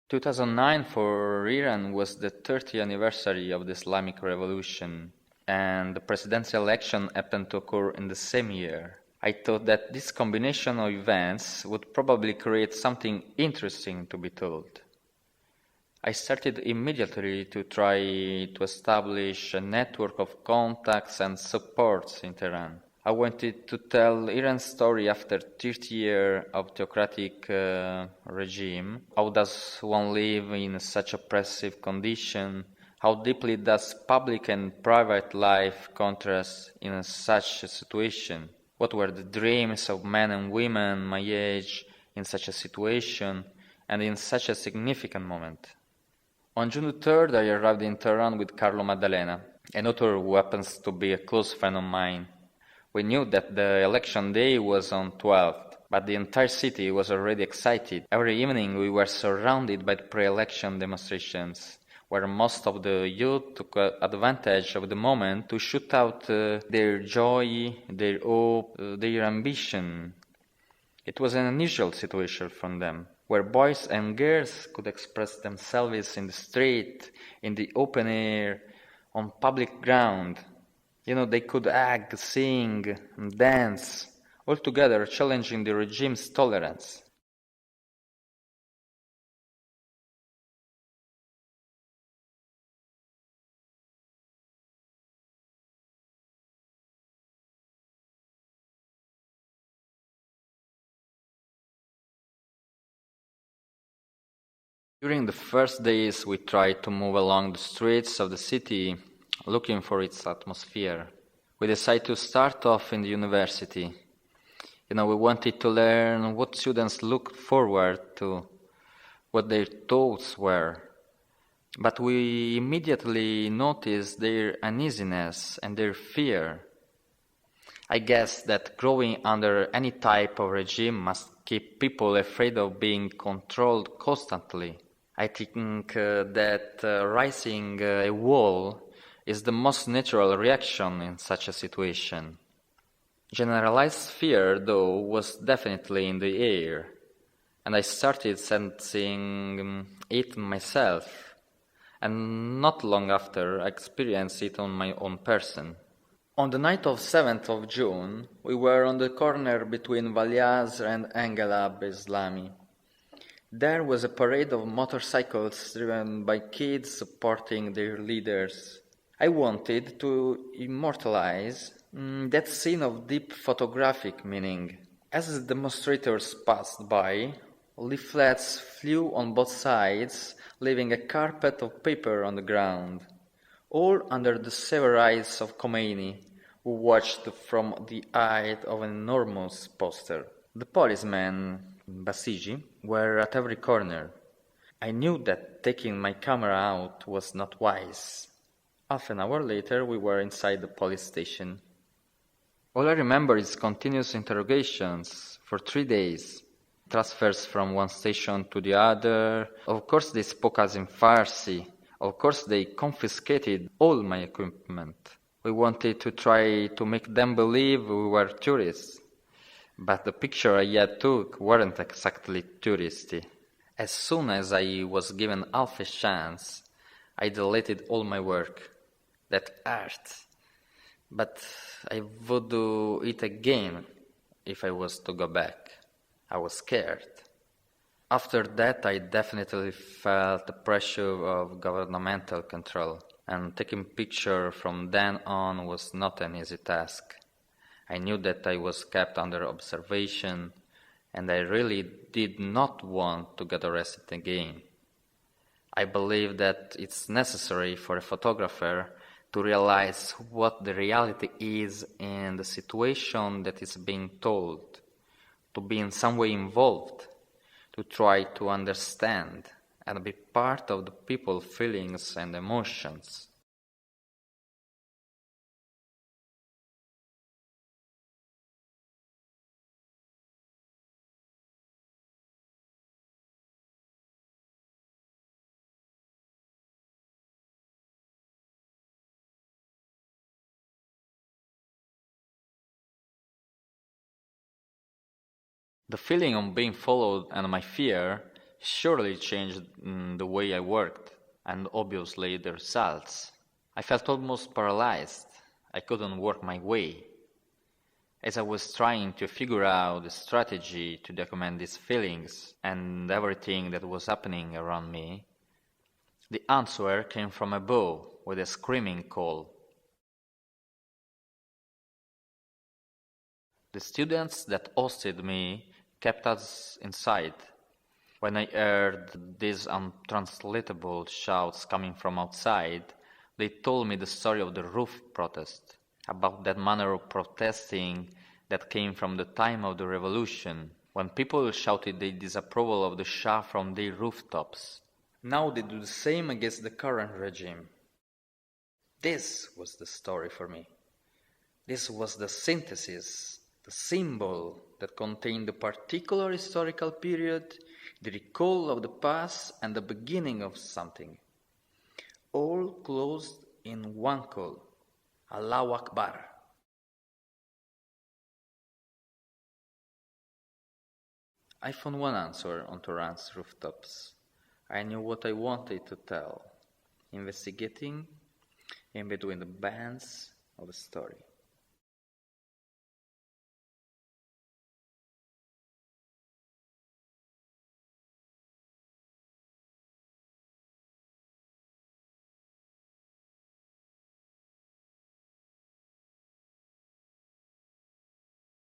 2009 for Iran was the 30th anniversary of the Islamic Revolution, and the presidential election happened to occur in the same year. I thought that this combination of events would probably create something interesting to be told. I started immediately to try to establish a network of contacts and supports in Tehran. I wanted to tell Iran's story after 30 years of theocratic regime. How does one live in such oppressive condition? How deeply does public and private life contrast in such a situation? What were the dreams of men and women my age in such a situation and in such a significant moment? On June 3rd, I arrived in Tehran with Carlo Maddalena, an author who happens to be a close friend of mine. We knew that the election day was on 12th, but the entire city was already excited. Every evening we were surrounded by pre-election demonstrations, where most of the youth took advantage of the moment to shoot out their joy, their hope, their ambition. It was an unusual situation for them, where boys and girls could express themselves in the street, in the open air, on public ground. They could act, sing, and dance, all together challenging the regime's tolerance. During the first days, we tried to move along the streets of the city, looking for its atmosphere. We decided to start off in the university. We wanted to learn what students looked forward to, what their thoughts were. But we immediately noticed their uneasiness and their fear. I guess that growing under any type of regime must keep people afraid of being controlled constantly. I think that rising a wall is the most natural reaction in such a situation. Generalized fear, though, was definitely in the air, and I started sensing it myself, and not long after I experienced it on my own person. On the night of 7th of June, we were on the corner between Valyaz and Engelab Islami. There was a parade of motorcycles driven by kids supporting their leaders. I wanted to immortalize that scene of deep photographic meaning. As the demonstrators passed by, leaflets flew on both sides, leaving a carpet of paper on the ground, all under the severe eyes of Khomeini, who watched from the height of an enormous poster. The policemen, Basiji, were at every corner. I knew that taking my camera out was not wise. Half an hour later, we were inside the police station. All I remember is continuous interrogations for 3 days, transfers from one station to the other. Of course, they spoke us in Farsi. Of course, they confiscated all my equipment. We wanted to try to make them believe we were tourists. But the picture I had took weren't exactly touristy. As soon as I was given half a chance, I deleted all my work. That art. But I would do it again if I was to go back. I was scared. After that, I definitely felt the pressure of governmental control, and taking pictures from then on was not an easy task. I knew that I was kept under observation, and I really did not want to get arrested again. I believe that it's necessary for a photographer to realize what the reality is in the situation that is being told, to be in some way involved, to try to understand and be part of the people's feelings and emotions. The feeling of being followed and my fear surely changed the way I worked, and obviously the results. I felt almost paralyzed. I couldn't work my way. As I was trying to figure out a strategy to document these feelings and everything that was happening around me, the answer came from above with a screaming call. The students that hosted me kept us inside. When I heard these untranslatable shouts coming from outside, they told me the story of the roof protest, about that manner of protesting that came from the time of the revolution, when people shouted their disapproval of the Shah from their rooftops. Now they do the same against the current regime. This was the story for me. This was the synthesis, the symbol that contained the particular historical period, the recall of the past, and the beginning of something. All closed in one call. Allahu Akbar. I found one answer on Tehran's rooftops. I knew what I wanted to tell, investigating in between the bands of the story.